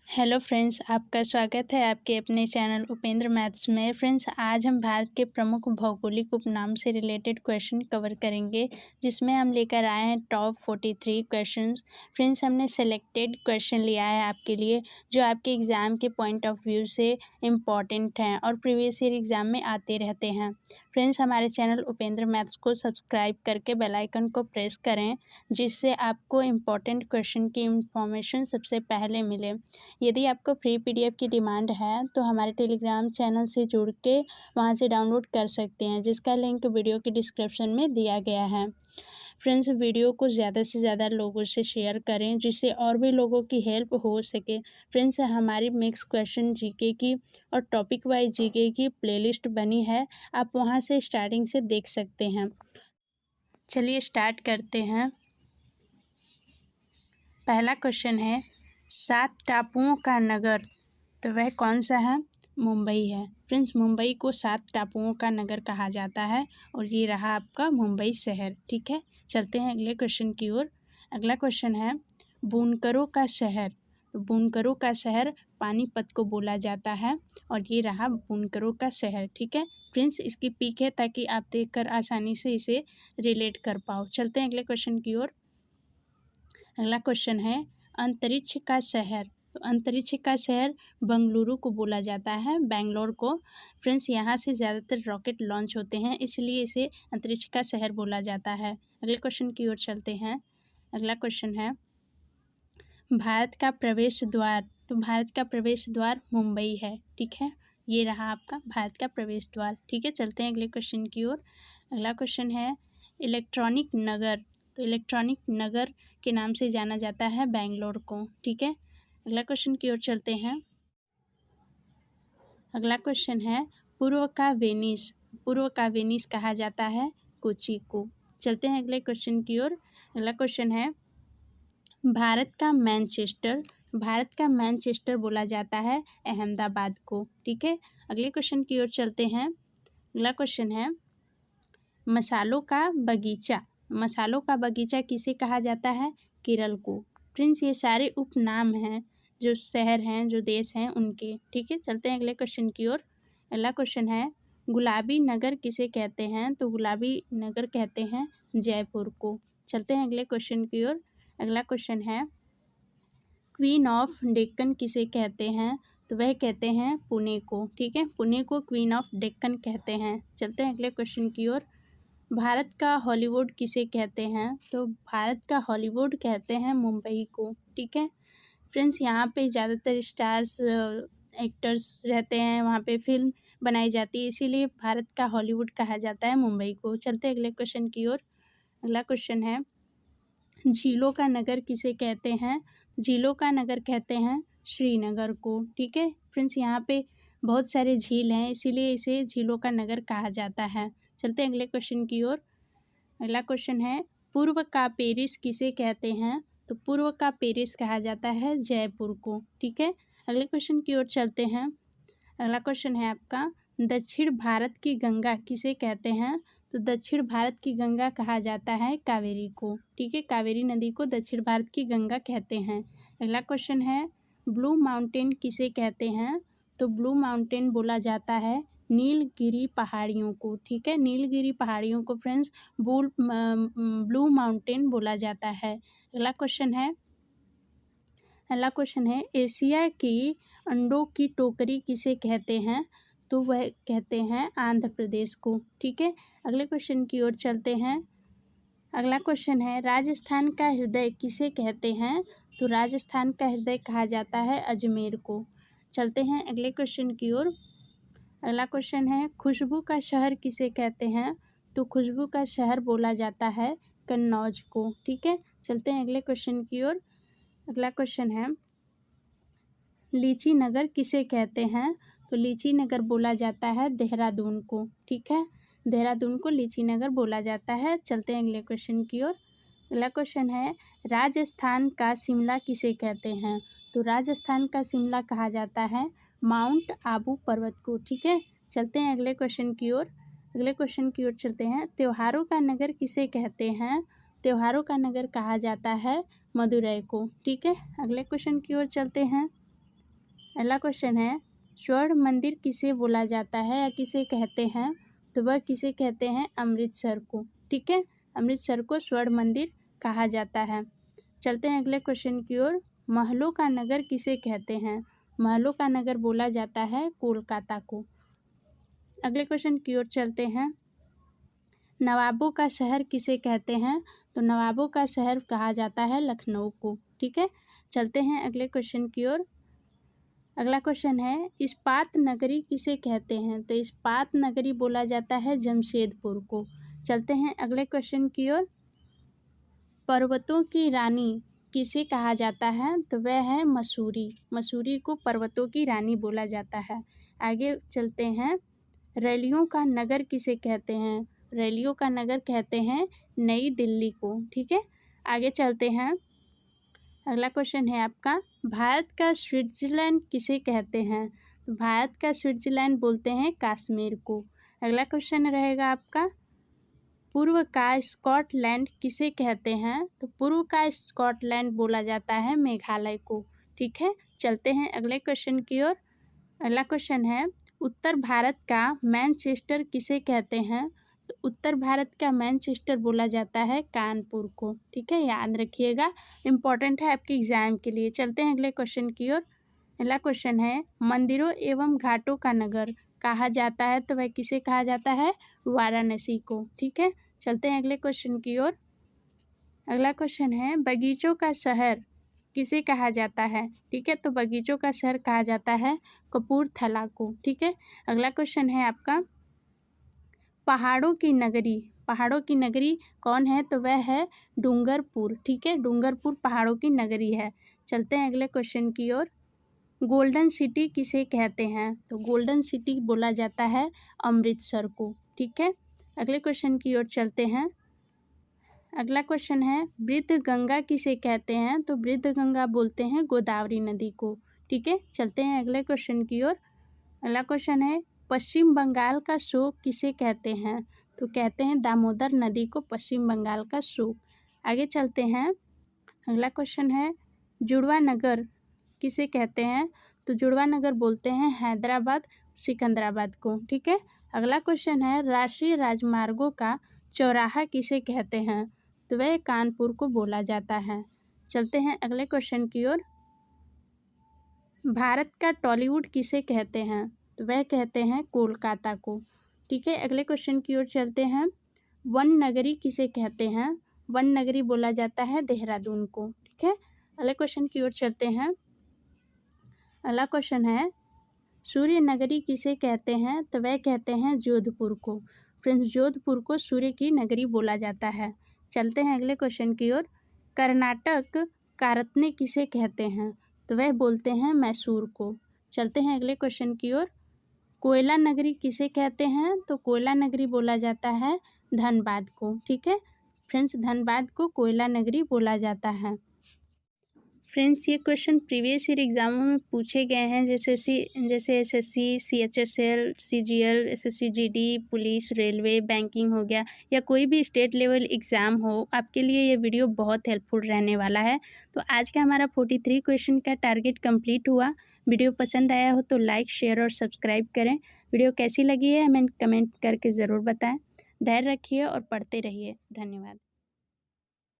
Hello friends, आपका स्वागत है आपके अपने चैनल उपेंद्र मैथ्स में। फ्रेंड्स, आज हम भारत के प्रमुख भौगोलिक उपनाम से रिलेटेड क्वेश्चन कवर करेंगे, जिसमें हम लेकर आए हैं टॉप 43 क्वेश्चंस। फ्रेंड्स, हमने सेलेक्टेड क्वेश्चन लिया है आपके लिए, जो आपके एग्ज़ाम के पॉइंट ऑफ व्यू से इम्पॉर्टेंट हैं और प्रीवियस ईयर एग्ज़ाम में आते रहते हैं। फ्रेंड्स, हमारे चैनल उपेंद्र मैथ्स को सब्सक्राइब करके बेल आइकन को प्रेस करें, जिससे आपको इम्पॉर्टेंट क्वेश्चन की इंफॉर्मेशन सबसे पहले मिले। यदि आपको फ्री पीडीएफ की डिमांड है तो हमारे टेलीग्राम चैनल से जुड़ के वहाँ से डाउनलोड कर सकते हैं, जिसका लिंक वीडियो के डिस्क्रिप्शन में दिया गया है। फ्रेंड्स, वीडियो को ज़्यादा से ज़्यादा लोगों से शेयर करें, जिससे और भी लोगों की हेल्प हो सके। फ्रेंड्स, हमारी मिक्स क्वेश्चन जीके की और टॉपिक वाइज जीके की प्लेलिस्ट बनी है, आप वहाँ से स्टार्टिंग से देख सकते हैं। चलिए स्टार्ट करते हैं। पहला क्वेश्चन है, 7 टापुओं का नगर, तो वह कौन सा है? मुंबई है। फ्रेंड्स, मुंबई को 7 टापुओं का नगर कहा जाता है और ये रहा आपका मुंबई शहर। ठीक है, चलते हैं अगले क्वेश्चन की ओर। अगला क्वेश्चन है, बुनकरों का शहर, तो बुनकरों का शहर पानीपत को बोला जाता है और ये रहा बुनकरों का शहर। ठीक है फ्रेंड्स, इसकी पिक है ताकि आप देखकर आसानी से इसे रिलेट कर पाओ। चलते हैं अगले क्वेश्चन की ओर। अगला क्वेश्चन है, अंतरिक्ष का शहर, तो अंतरिक्ष का शहर बंगलुरु को बोला जाता है, बेंगलोर को। फ्रेंड्स, यहाँ से ज़्यादातर रॉकेट लॉन्च होते हैं, इसलिए इसे अंतरिक्ष का शहर बोला जाता है। अगले क्वेश्चन की ओर चलते हैं। अगला क्वेश्चन है, भारत का प्रवेश द्वार, तो भारत का प्रवेश द्वार मुंबई है। ठीक है, ये रहा आपका भारत का प्रवेश द्वार। ठीक है, चलते हैं अगले क्वेश्चन की ओर। अगला क्वेश्चन है, इलेक्ट्रॉनिक नगर, तो इलेक्ट्रॉनिक नगर के नाम से जाना जाता है बेंगलोर को। ठीक है, अगला क्वेश्चन की ओर चलते हैं। अगला क्वेश्चन है, पूर्व का वेनिस, पूर्व का वेनिस कहा जाता है कोची को। चलते हैं अगले क्वेश्चन की ओर। अगला क्वेश्चन है, भारत का मैनचेस्टर, भारत का मैनचेस्टर बोला जाता है अहमदाबाद को। ठीक है, अगले क्वेश्चन की ओर चलते हैं। अगला क्वेश्चन है, मसालों का बगीचा, मसालों का बगीचा किसे कहा जाता है? केरल को। फ्रेंड्स, ये सारे उपनाम हैं, जो शहर हैं, जो देश हैं उनके। ठीक है, चलते हैं अगले क्वेश्चन की ओर। अगला क्वेश्चन है, गुलाबी नगर किसे कहते हैं? तो गुलाबी नगर कहते हैं जयपुर को। चलते हैं अगले क्वेश्चन की ओर। अगला क्वेश्चन है, क्वीन ऑफ डेक्कन किसे कहते हैं? तो वह कहते हैं पुणे को। ठीक है, पुणे को क्वीन ऑफ डेक्कन कहते हैं। चलते हैं अगले क्वेश्चन की ओर। भारत का हॉलीवुड किसे कहते हैं? तो भारत का हॉलीवुड कहते हैं मुंबई को। ठीक है फ्रेंड्स, यहाँ पे ज़्यादातर स्टार्स एक्टर्स रहते हैं, वहाँ पे फिल्म बनाई जाती है, इसीलिए भारत का हॉलीवुड कहा जाता है मुंबई को। चलते हैं अगले क्वेश्चन की ओर। अगला क्वेश्चन है, झीलों का नगर किसे कहते हैं? झीलों का नगर कहते हैं श्रीनगर को। ठीक है फ्रेंड्स, यहाँ पे बहुत सारे झील हैं, इसीलिए इसे झीलों का नगर कहा जाता है। चलते हैं अगले क्वेश्चन की ओर। अगला क्वेश्चन है, पूर्व का पेरिस किसे कहते हैं? तो पूर्व का पेरिस कहा जाता है जयपुर को। ठीक है, अगले क्वेश्चन की ओर चलते हैं। अगला क्वेश्चन है आपका, दक्षिण भारत की गंगा किसे कहते हैं? तो दक्षिण भारत की गंगा कहा जाता है कावेरी को। ठीक है, कावेरी नदी को दक्षिण भारत की गंगा कहते हैं। अगला क्वेश्चन है, ब्लू माउंटेन किसे कहते हैं? तो ब्लू माउंटेन बोला जाता है नीलगिरी पहाड़ियों को। ठीक है, नीलगिरी पहाड़ियों को फ्रेंड्स ब्लू माउंटेन बोला जाता है। अगला क्वेश्चन है, एशिया की अंडों की टोकरी किसे कहते हैं? तो वह कहते हैं आंध्र प्रदेश को। ठीक है, अगले क्वेश्चन की ओर चलते हैं। अगला क्वेश्चन है, राजस्थान का हृदय किसे कहते हैं? तो राजस्थान का हृदय कहा जाता है अजमेर को। चलते हैं अगले क्वेश्चन की ओर। अगला क्वेश्चन है, खुशबू का शहर किसे कहते हैं? तो खुशबू का शहर बोला जाता है कन्नौज को। ठीक है, चलते हैं अगले क्वेश्चन की ओर। अगला क्वेश्चन है, लीची नगर किसे कहते हैं? तो लीची नगर बोला जाता है देहरादून को। ठीक है, देहरादून को लीची नगर बोला जाता है। चलते हैं अगले क्वेश्चन की ओर। अगला क्वेश्चन है, राजस्थान का शिमला किसे कहते हैं? तो राजस्थान का शिमला कहा जाता है माउंट आबू पर्वत को। ठीक है, चलते हैं अगले क्वेश्चन की ओर। अगले क्वेश्चन की ओर चलते हैं, त्योहारों का नगर किसे कहते हैं? त्योहारों का नगर कहा जाता है मदुरई को। ठीक है, अगले क्वेश्चन की ओर चलते हैं। अगला क्वेश्चन है स्वर्ण मंदिर किसे बोला जाता है या किसे कहते हैं, तो वह किसे कहते हैं, अमृतसर को। ठीक है, अमृतसर को स्वर्ण मंदिर कहा जाता है। चलते हैं अगले क्वेश्चन की ओर। महलों का नगर किसे कहते हैं, महलों का नगर बोला जाता है कोलकाता को। अगले क्वेश्चन की ओर चलते हैं। नवाबों का शहर किसे कहते हैं, तो नवाबों का शहर कहा जाता है लखनऊ को। ठीक है, चलते हैं अगले क्वेश्चन की ओर। अगला क्वेश्चन है इस्पात नगरी किसे कहते हैं, तो इस्पात नगरी बोला जाता है जमशेदपुर को। चलते हैं अगले क्वेश्चन की ओर। पर्वतों की रानी किसे कहा जाता है, तो वह है मसूरी। मसूरी को पर्वतों की रानी बोला जाता है। आगे चलते हैं। रैलियों का नगर किसे कहते हैं, रैलियों का नगर कहते हैं नई दिल्ली को। ठीक है, आगे चलते हैं। अगला क्वेश्चन है आपका भारत का स्विट्जरलैंड किसे कहते हैं, तो भारत का स्विट्जरलैंड बोलते हैं कश्मीर को। अगला क्वेश्चन रहेगा आपका पूर्व का स्कॉटलैंड किसे कहते हैं, तो पूर्व का स्कॉटलैंड बोला जाता है मेघालय को। ठीक है, चलते हैं अगले क्वेश्चन की ओर। अगला क्वेश्चन है उत्तर भारत का मैनचेस्टर किसे कहते हैं, तो उत्तर भारत का मैनचेस्टर बोला जाता है कानपुर को। ठीक है, याद रखिएगा, इम्पॉर्टेंट है आपके एग्जाम के लिए। चलते हैं अगले क्वेश्चन की ओर। अगला क्वेश्चन है मंदिरों एवं घाटों का नगर कहा जाता है, तो वह किसे कहा जाता है, वाराणसी को। ठीक है, चलते हैं अगले क्वेश्चन की ओर। अगला क्वेश्चन है बगीचों का शहर किसे कहा जाता है। ठीक है, तो बगीचों का शहर कहा जाता है कपूरथला को। ठीक है, अगला क्वेश्चन है आपका पहाड़ों की नगरी, पहाड़ों की नगरी कौन है, तो वह है डूंगरपुर। ठीक है, डूंगरपुर पहाड़ों की नगरी है। चलते हैं अगले क्वेश्चन की ओर। गोल्डन सिटी किसे कहते हैं, तो गोल्डन सिटी बोला जाता है अमृतसर को। ठीक है, अगले क्वेश्चन की ओर चलते हैं। अगला क्वेश्चन है वृद्ध गंगा किसे कहते हैं, तो वृद्ध गंगा बोलते हैं गोदावरी नदी को। ठीक है, चलते हैं अगले क्वेश्चन की ओर। अगला क्वेश्चन है पश्चिम बंगाल का शोक किसे कहते हैं, तो कहते हैं दामोदर नदी को पश्चिम बंगाल का शोक। आगे चलते हैं। अगला क्वेश्चन है जुड़वा नगर किसे कहते हैं, तो जुड़वा नगर बोलते हैं हैदराबाद सिकंदराबाद को। ठीक है, अगला क्वेश्चन है राष्ट्रीय राजमार्गों का चौराहा किसे कहते हैं, तो वह कानपुर को बोला जाता है। चलते हैं अगले क्वेश्चन की ओर। भारत का टॉलीवुड किसे कहते हैं, तो वह कहते हैं कोलकाता को। ठीक है, अगले क्वेश्चन की ओर चलते हैं। वन नगरी किसे कहते हैं, वन नगरी बोला जाता है देहरादून को। ठीक है, अगले क्वेश्चन की ओर चलते हैं। अगला क्वेश्चन है सूर्य नगरी किसे कहते हैं, तो वह कहते हैं जोधपुर को। फ्रेंड्स, जोधपुर को सूर्य की नगरी बोला जाता है। चलते हैं अगले क्वेश्चन की ओर। कर्नाटक कारतने किसे कहते हैं, तो वह बोलते हैं मैसूर को। चलते हैं अगले क्वेश्चन की ओर। कोयला नगरी किसे कहते हैं, तो कोयला नगरी बोला जाता है धनबाद को। ठीक है फ्रेंड्स, धनबाद को कोयला नगरी बोला जाता है। फ्रेंड्स, ये क्वेश्चन प्रीवियस ईयर एग्जामों में पूछे गए हैं, जैसे SSC, CHSL, CGL, SSC-GD, police, railway, banking हो गया, या कोई भी स्टेट लेवल एग्ज़ाम हो, आपके लिए ये वीडियो बहुत हेल्पफुल रहने वाला है। तो आज का हमारा 43 क्वेश्चन का टारगेट कंप्लीट हुआ। वीडियो पसंद आया हो तो लाइक, शेयर और सब्सक्राइब करें। वीडियो कैसी लगी है हमें कमेंट करके ज़रूर बताएँ। धैर्य रखिए और पढ़ते रहिए। धन्यवाद।